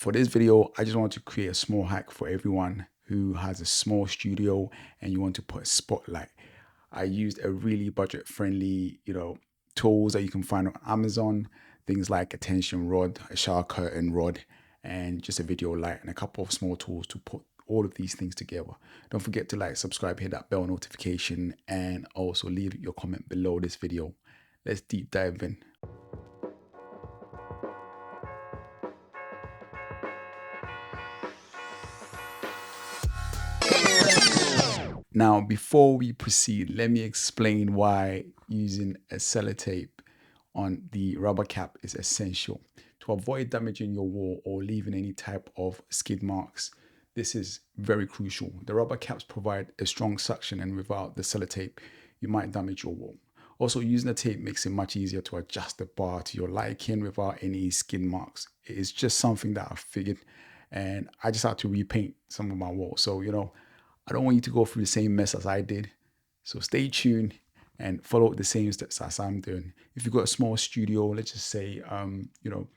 For this video, I just want to create a small hack for everyone who has a small studio and you want to put a spotlight. I used a really budget-friendly, tools that you can find on Amazon, things like a tension rod, a shower curtain rod, and just a video light and a couple of small tools to put all of these things together. Don't forget to like, subscribe, hit that bell notification, and also leave your comment below this video. Let's deep dive in. Now, before we proceed, let me explain why using a sellotape on the rubber cap is essential. To avoid damaging your wall or leaving any type of skid marks, this is very crucial. The rubber caps provide a strong suction, and without the sellotape, you might damage your wall. Also, using the tape makes it much easier to adjust the bar to your liking without any skid marks. It's just something that I figured, and I just had to repaint some of my walls. So, I don't want you to go through the same mess as I did. So stay tuned and follow the same steps as I'm doing. If you've got a small studio, let's just say,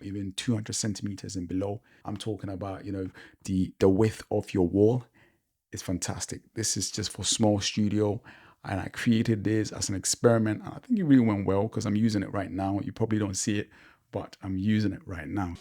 even 200 centimeters and below, I'm talking about, the width of your wall is fantastic. This is just for small studio. And I created this as an experiment. And I think it really went well because I'm using it right now. You probably don't see it, but I'm using it right now.